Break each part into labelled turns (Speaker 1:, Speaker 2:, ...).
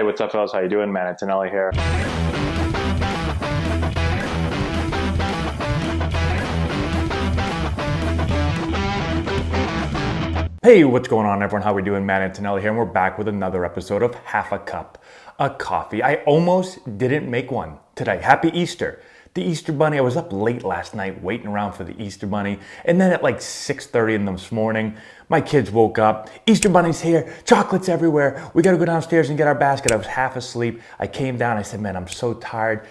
Speaker 1: Hey, what's up, fellas? How you doing? Man, Antonelli here. Hey, what's going on, everyone? How we doing? Man, Antonelli here, and we're back with another episode of Half a Cup of Coffee. I almost didn't make one today. Happy Easter. The Easter Bunny, I was up late last night waiting around for the Easter Bunny, and then at like 6:30 in this morning, my kids woke up. Easter Bunny's here, chocolates everywhere. We gotta go downstairs and get our basket. I was half asleep. I came down, I said, man, I'm so tired.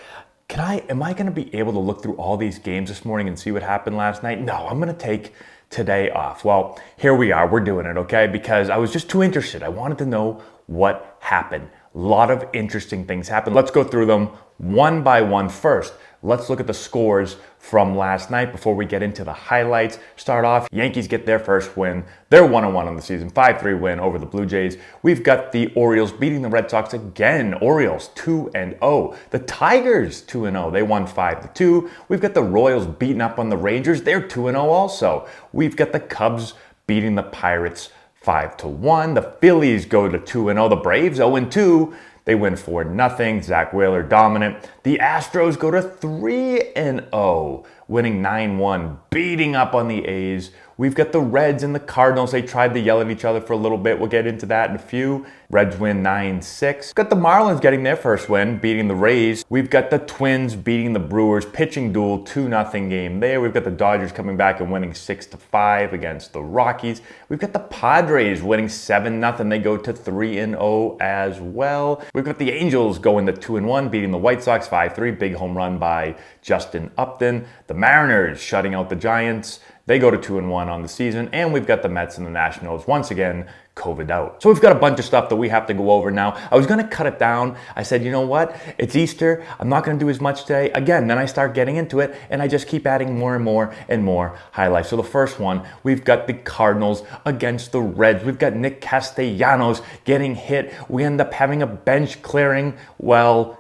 Speaker 1: Am I gonna be able to look through all these games this morning and see what happened last night? No, I'm gonna take today off. Well, here we are, we're doing it, okay? Because I was just too interested. I wanted to know what happened. A lot of interesting things happened. Let's go through them one by one. First, let's look at the scores from last night before we get into the highlights. Start off, Yankees get their first win. They're 1-1 on the season, 5-3 win over the Blue Jays. We've got the Orioles beating the Red Sox again. Orioles 2-0. The Tigers 2-0. They won 5-2. We've got the Royals beating up on the Rangers. They're 2-0 also. We've got the Cubs beating the Pirates 5-1. The Phillies go to 2-0. The Braves 0-2. They win 4-0. Zach Wheeler dominant. The Astros go to 3-0, winning 9-1, beating up on the A's. We've got the Reds and the Cardinals. They tried to yell at each other for a little bit. We'll get into that in a few. Reds win 9-6. Got the Marlins getting their first win, beating the Rays. We've got the Twins beating the Brewers. Pitching duel, 2-0 game there. We've got the Dodgers coming back and winning 6-5 against the Rockies. We've got the Padres winning 7-0. They go to 3-0 as well. We've got the Angels going to 2-1, beating the White Sox 5-3. Big home run by Justin Upton. The Mariners shutting out the Giants. They go to 2-1 on the season, and we've got the Mets and the Nationals once again COVID out. So we've got a bunch of stuff that we have to go over now. I was gonna cut it down. I said, you know what? It's Easter. I'm not gonna do as much today. Again, then I start getting into it, and I just keep adding more and more and more highlights. So the first one, we've got the Cardinals against the Reds. We've got Nick Castellanos getting hit. We end up having a bench clearing,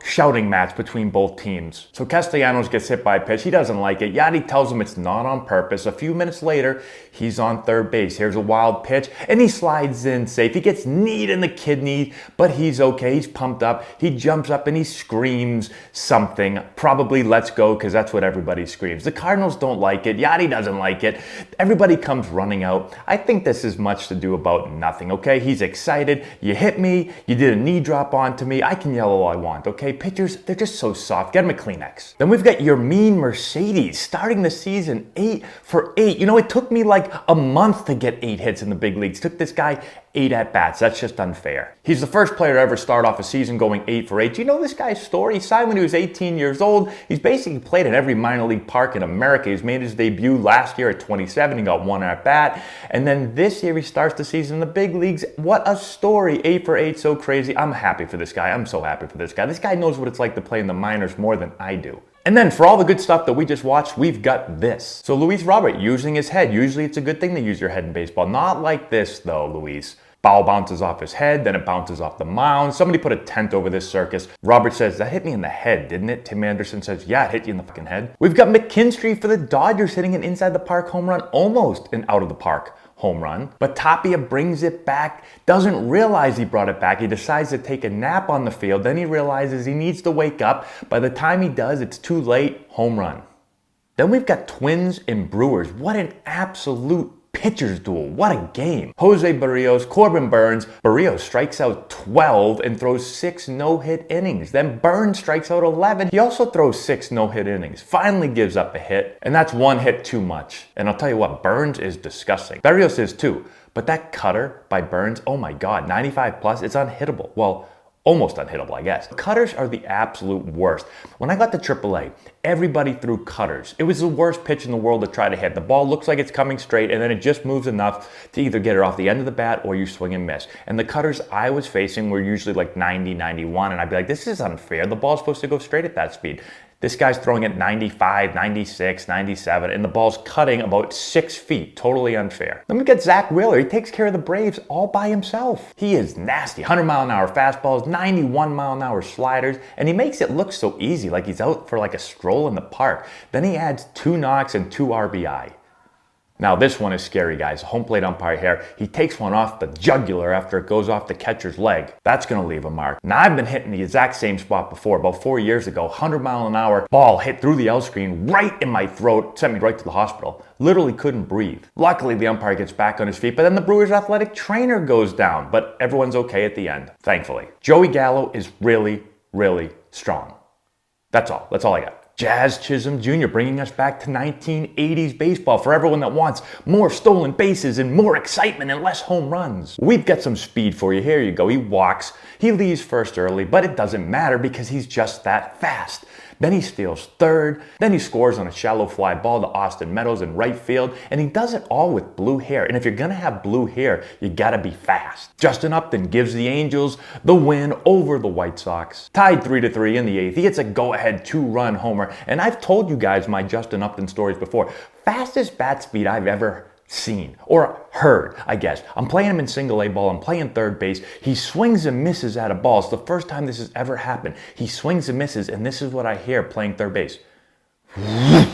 Speaker 1: shouting match between both teams. So Castellanos gets hit by a pitch. He doesn't like it. Yadi tells him it's not on purpose. A few minutes later, he's on third base. Here's a wild pitch, and he slides in safe. He gets kneed in the kidney, but he's okay. He's pumped up. He jumps up and he screams something. Probably let's go, because that's what everybody screams. The Cardinals don't like it. Yadi doesn't like it. Everybody comes running out. I think this is much to do about nothing, okay? He's excited. You hit me. You did a knee drop onto me. I can yell all I want, okay? Pitchers, they're just so soft. Get him a Kleenex. Then we've got your mean Mercedes starting the season 8 for 8. You know, it took me like a month to get 8 hits in the big leagues. It took this guy 8 at-bats. That's just unfair. He's the first player to ever start off a season going 8 for 8. Do you know this guy's story? He signed when he was 18 years old. He's basically played in every minor league park in America. He's made his debut last year at 27. He got 1 at-bat. And then this year he starts the season in the big leagues. What a story. 8 for 8, so crazy. I'm happy for this guy. I'm so happy for this guy. This guy knows what it's like to play in the minors more than I do. And then for all the good stuff that we just watched, we've got this. So Luis Robert using his head. Usually it's a good thing to use your head in baseball. Not like this though, Luis. Ball bounces off his head, then it bounces off the mound. Somebody put a tent over this circus. Robert says, that hit me in the head, didn't it? Tim Anderson says, yeah, it hit you in the fucking head. We've got McKinstry for the Dodgers hitting an inside the park home run, almost an out of the park home run. But Tapia brings it back, doesn't realize he brought it back. He decides to take a nap on the field. Then he realizes he needs to wake up. By the time he does, it's too late. Home run. Then we've got Twins and Brewers. What an absolute pitcher's duel. What a game. Jose Barrios, Corbin Burns. Barrios strikes out 12 and throws 6 no-hit innings. Then Burns strikes out 11. He also throws 6 no-hit innings. Finally gives up a hit, and that's 1 hit too much. And I'll tell you what, Burns is disgusting. Barrios is too. But that cutter by Burns, oh my God, 95 plus, it's unhittable. Well, almost unhittable, I guess. Cutters are the absolute worst. When I got to AAA, everybody threw cutters. It was the worst pitch in the world to try to hit. The ball looks like it's coming straight, and then it just moves enough to either get it off the end of the bat or you swing and miss. And the cutters I was facing were usually like 90, 91, and I'd be like, this is unfair. The ball's supposed to go straight at that speed. This guy's throwing it 95, 96, 97, and the ball's cutting about 6 feet. Totally unfair. Then we get Zach Wheeler. He takes care of the Braves all by himself. He is nasty. 100-mile-an-hour fastballs, 91-mile-an-hour sliders, and he makes it look so easy, like he's out for like a stroll in the park. Then he adds 2 knocks and 2 RBI. Now this one is scary, guys. Home plate umpire here. He takes one off the jugular after it goes off the catcher's leg. That's gonna leave a mark. Now I've been hitting the exact same spot before. About 4 years ago, 100-mile-an-hour ball hit through the L screen right in my throat, sent me right to the hospital. Literally couldn't breathe. Luckily, the umpire gets back on his feet, but then the Brewers athletic trainer goes down. But everyone's okay at the end, thankfully. Joey Gallo is really, really strong. That's all I got. Jazz Chisholm Jr. bringing us back to 1980s baseball for everyone that wants more stolen bases and more excitement and less home runs. We've got some speed for you. Here you go. He walks. He leaves first early, but it doesn't matter because he's just that fast. Then he steals third. Then he scores on a shallow fly ball to Austin Meadows in right field. And he does it all with blue hair. And if you're going to have blue hair, you got to be fast. Justin Upton gives the Angels the win over the White Sox. Tied 3-3 in the 8th. He gets a go-ahead 2-run homer. And I've told you guys my Justin Upton stories before. Fastest bat speed I've ever seen or heard, I guess. I'm playing him in single A ball. I'm playing third base. He swings and misses at a ball. It's the first time this has ever happened. He swings and misses, and this is what I hear playing third base. I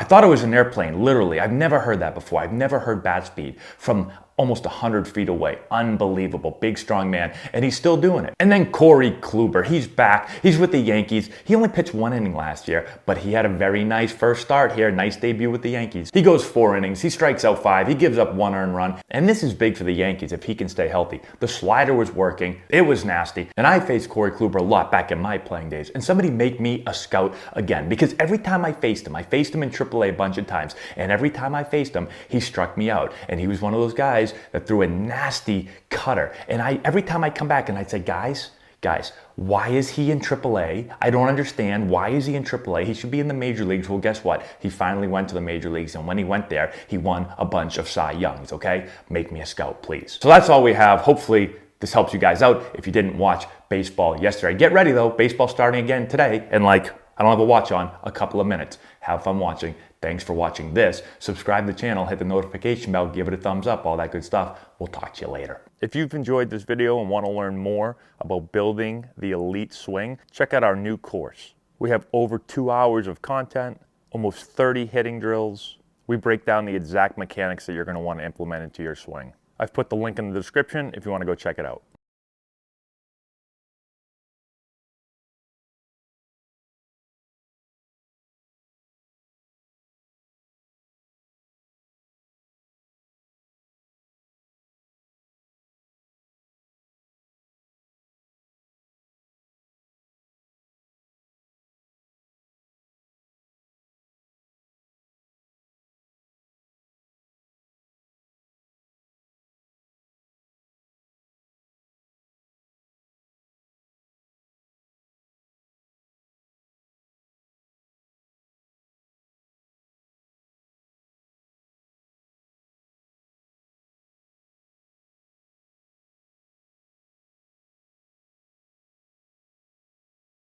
Speaker 1: thought it was an airplane, literally. I've never heard that before. I've never heard bat speed from almost 100 feet away. Unbelievable. Big, strong man. And he's still doing it. And then Corey Kluber. He's back. He's with the Yankees. He only pitched 1 inning last year, but he had a very nice first start here. Nice debut with the Yankees. He goes 4 innings. He strikes out 5. He gives up 1 earned run. And this is big for the Yankees if he can stay healthy. The slider was working. It was nasty. And I faced Corey Kluber a lot back in my playing days. And somebody make me a scout again. Because every time I faced him in AAA a bunch of times. And every time I faced him, he struck me out. And he was one of those guys that threw a nasty cutter. And every time I come back and I'd say, guys, why is he in AAA? I don't understand. Why is he in AAA? He should be in the major leagues. Well, guess what? He finally went to the major leagues. And when he went there, he won a bunch of Cy Youngs, okay? Make me a scout, please. So that's all we have. Hopefully this helps you guys out if you didn't watch baseball yesterday. Get ready though. Baseball's starting again today. And I don't have a watch on, a couple of minutes. Have fun watching. Thanks for watching this. Subscribe to the channel, hit the notification bell, give it a thumbs up, all that good stuff. We'll talk to you later. If you've enjoyed this video and want to learn more about building the elite swing, check out our new course. We have over 2 hours of content, almost 30 hitting drills. We break down the exact mechanics that you're going to want to implement into your swing. I've put the link in the description if you want to go check it out.